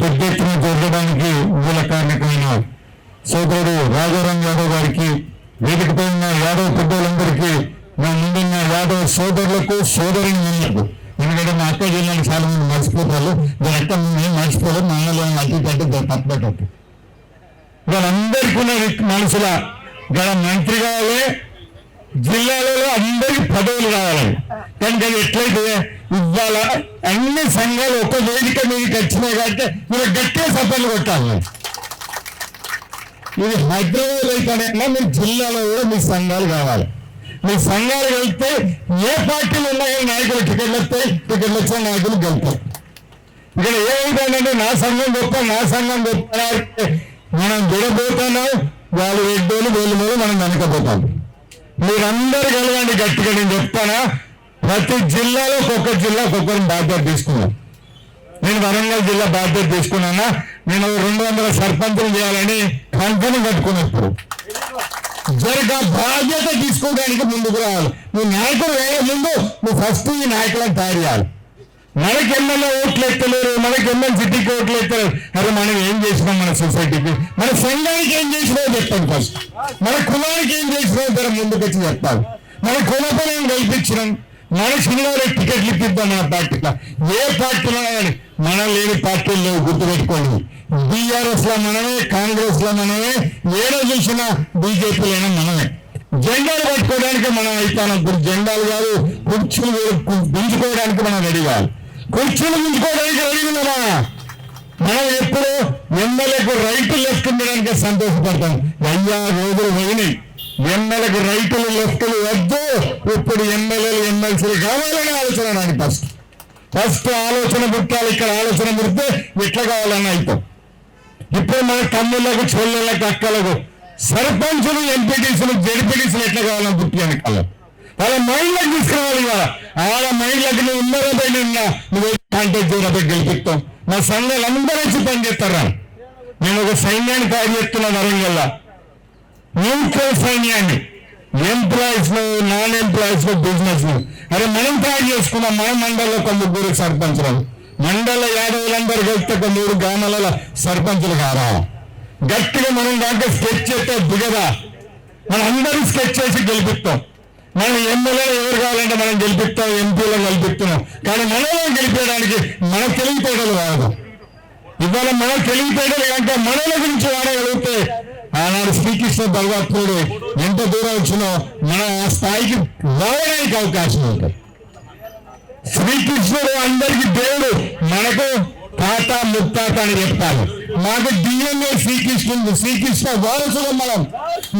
పెద్ద ఎత్తున జరగడానికి మూల కారణమైన సోదరుడు రాజారాం యాదవ్ గారికి, వేదికపై ఉన్న యాదవ్ పెద్దలందరికీ, మా ముందున్న యాదవ్ సోదరులకు సోదరులకు, ఎందుకంటే మా అక్క జిల్లాలో చాలా మంది మర్చిపోతారు, దాని అక్క మేము మర్చిపోలేదు, మా అన్నలో అట్టి తప్పేటట్టు వాళ్ళందరికీ ఉన్న మనసుల గల మంత్రి కావాలి, జిల్లాలలో అందరికి పదవులు కావాలి. కనుక అది ఎట్లయితే ఇవాళ అన్ని సంఘాలు ఒక వేదిక మీదకి వచ్చినాయి కాబట్టి మీరు గట్టిగా సభలు కొట్టాలి. ఇది హైదరాబాద్ అయితేనే మీ జిల్లాలో కూడా మీ సంఘాలు కావాలి. మీ సంఘాలు వెళ్తే ఏ పార్టీలు ఉన్నాయో నాయకులు టికెట్లు వస్తాయి, టికెట్లు వచ్చిన నాయకులు గెలుతారు. ఇక్కడ ఏమైందంటే నా సంఘం గొప్ప, నా సంఘం గొప్ప, మనం దిగబోతున్నాం, వాళ్ళు ఎడ్డోలు వేలు మీద మనం వెనకపోతాం. మీరందరూ కలవండి గట్టిగా. నేను చెప్తానా, ప్రతి జిల్లాలో ఒక్కొక్క జిల్లా ఒక్కొక్కరిని బాధ్యత తీసుకున్నాను. నేను వరంగల్ జిల్లా బాధ్యత తీసుకున్నానా, నేను 200 సర్పంచులు చేయాలని కంపెనీ కట్టుకున్నప్పుడు జరిగే బాధ్యత తీసుకోవడానికి ముందుకు రావాలి. మీ నాయకులు వేరే ముందు నువ్వు ఫస్ట్ ఈ నాయకులను తయారు చేయాలి. మనకి ఎమ్మెల్యే ఓట్లు ఎత్తలేరు, మనకి సిటీకి ఓట్లు ఎత్తలేరు. అరే మనం ఏం చేసినాం మన సొసైటీకి, మన సంఘానికి ఏం చేసినావో చెప్పండి ఫస్ట్. మన కులానికి ఏం చేసినావో ధర ముందుకు వచ్చి చెప్పాలి. మన కులపనం కల్పించినాం, మన సినిమాలో టికెట్లు ఇప్పిద్దాం. మన పార్టీలో ఏ పార్టీలో కానీ మనం లేని పార్టీలు లేవు, గుర్తుపెట్టుకోండి. బీఆర్ఎస్ లో మనమే, కాంగ్రెస్ లో మనమే, ఏదో చూసినా బీజేపీలో మనమే. జెండాలు పట్టుకోవడానికి మనం అయిపోయినాం. ఇప్పుడు జెండాలు కాదు, కుర్చీలు పెంచుకోవడానికి మనం రెడీ కావాలి. కుర్చీలు పెంచుకోవడానికి రెడీ ఉన్నామా? మనం ఎప్పుడు ఎమ్మెల్యేకు రైతు లెఫ్ట్ ఉండడానికి సంతోషపడతాం. అయ్యా రోజులు పోయినాయి, ఎమ్మెల్యేకు రైతులు లెఫ్టులు వద్దు. ఇప్పుడు ఎమ్మెల్యేలు ఎమ్మెల్సీలు కావాలని ఆలోచన రాని ఫస్ట్ ఆలోచన పుట్టాలి. ఇక్కడ ఆలోచన పుడితే ఎట్లా కావాలని అయిపోం. ఇప్పుడు మన తమ్ముళ్ళకు, చెల్లెళ్ళకు, అక్కలకు సర్పంచులు, ఎంపీటీసీలు, జడ్పీటీసీలు ఎట్లా కావాలని పుట్టాను కళ్ళ వాళ్ళ మైండ్లకు తీసుకురావాలి. కదా వాళ్ళ మైండ్లకు నువ్వు ఉన్నరపై నువ్వు కాంటాక్ట్ చేయరపై గెలిపిస్తాం. మా సంఘాలు అందరూ వచ్చి పనిచేస్తారా? నేను ఒక సైన్యాన్ని తయారు చేస్తున్నా వరంగల్లా, న్యూట్రల్ సైన్యాన్ని, ఎంప్లాయీస్ లో, నాన్ ఎంప్లాయీస్ లో, బిజినెస్ లో. అరే మనం తయారు చేసుకున్నాం. మన మండలంలో ఒక 3 సర్పంచులు, మండల యాదవులందరూ కలిస్తే ఒక 3 గ్రామాల సర్పంచులు కారా? గట్టిగా మనం దాంట్లో స్కెచ్ చేస్తే దిగదా? మనం అందరూ స్కెచ్ చేసి గెలిపిస్తాం. మనం ఎమ్మెల్యేలు ఎవరు కావాలంటే మనం గెలిపిస్తాం, ఎంపీలో గెలిపిస్తున్నాం. కానీ మనలో గెలిపేయడానికి మన తెలివితేటలు కాదు. ఇవాళ మన తెలివితేటలు కనుక మనల గురించి వాడగలిగితే ఆనాడు శ్రీకృష్ణ భగవత్తుడు ఎంత దూరం వచ్చినో మన ఆ స్థాయికి రావడానికి అవకాశం ఉంటుంది. శ్రీకృష్ణుడు అందరికి దేవుడు, మనకు తాత ముత్తాత అని చెప్తాను. మాకు DNA శ్రీకృష్ణ వారసులం. మనం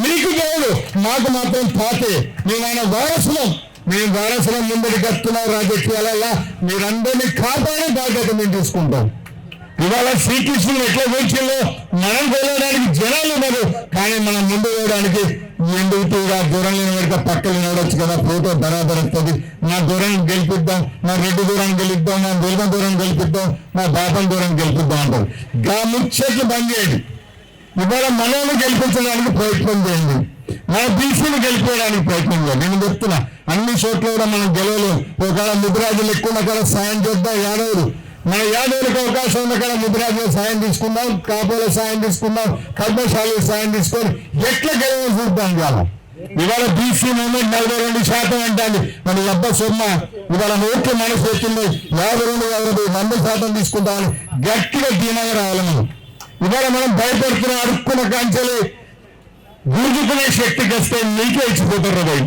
మీకు దేవుడు, మాకు మాత్రం తాతే. మేము ఆయన వారసులం. మేము వారసులం ముందరికి వస్తున్నాం. రాజకీయాలలో మీరందరినీ కాపాడే బాధ్యత మేము తీసుకుంటాం. ఇవాళ శ్రీకృష్ణుడు ఎట్లా కూర్చుందో మనం వెళ్ళడానికి జనాలు ఉన్నారు, కానీ మనం ముందు వేయడానికి ఎందుకు దూరం లేని వరకు పక్కన నడవచ్చు కదా, ఫోటో బరాబర్ వస్తుంది. నా దూరం గెలిపిద్దాం, నా రెడ్డి దూరం గెలిపిద్దాం, నా దుర్గ దూరం గెలిపిద్దాం, నా బాపం దూరం గెలిపిద్దాం అంటారు. గా ముచ్చట్లు బంద్ చేయండి. ఇవాళ మనల్ని గెలిపించడానికి ప్రయత్నం చేయండి, మన బీసీని గెలిపేయడానికి ప్రయత్నం చేయండి. నేను చెప్తున్నా, అన్ని చోట్ల కూడా మనం గెలవలేం. ఒకవేళ ముద్రాజులు ఎక్కువ ఉన్న కూడా సాయం చేద్దాం. యాదవులు, మన యాదవులకు అవకాశం ఉన్న కదా ముద్రాజుల సాయం తీసుకుందాం, కాపుల సాయం తీసుకుందాం, పద్మశాలకు సాయం తీసుకొని ఎట్లా గెలవ చూద్దాం. ఇవాళ బీసీ మూమెంట్ 42% అంటాను. మన అబ్బ సొమ్మ ఇవాళ ఓట్లు మనసు వచ్చింది. 52, 100% తీసుకుంటామని గట్టిగా ధీమాగా రావాలి. మనం ఇవాళ మనం భయపడుతున్న అడుక్కున్న కాంచెలు గుంజుకునే శక్తికి వస్తే నీకే ఇచ్చిపోతారు. భయ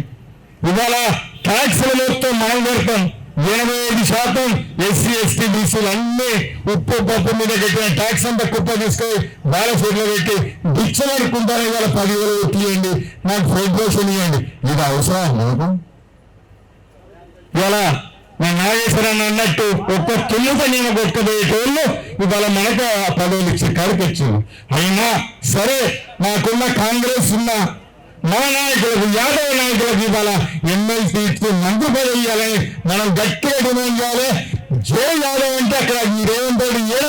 ఇవాళ ట్యాక్స్ల మొత్తం మనం పెడతాం. 85% SC, ST, BCలు అన్ని ఉప్పు పప్పు మీద కట్టిన ట్యాక్స్ అంతా కుప్ప తీసుకొని బాల ఫీడ్లో పెట్టి బిచ్చమడుకుంటాను. ఇవాళ 10,000 ఓట్లు ఇవ్వండి, నాకు ఫెడరేషన్ ఇవ్వండి. ఇది అవసరం నాకు? ఇవాళ మా నాగేశ్వరరావు అన్నట్టు ఒక్క తుల్లిత నేను కొట్టబోయేటోళ్ళు ఇవాళ మనకు ఆ పదవులు ఇచ్చే కాడికి వచ్చింది. అయినా సరే నాకున్న కాంగ్రెస్ ఉన్న మా నాయకులకు, యాదవ నాయకులకు ఇవాళ ఎమ్మెల్సీ ఇచ్చి మంత్రి పదవి ఇవ్వాలని మనం గట్టిగా డిమాండ్ చేయాలి. జై యాదవ్ అంటే అక్కడ ఈ రేవంత్ రెడ్డి ఏడ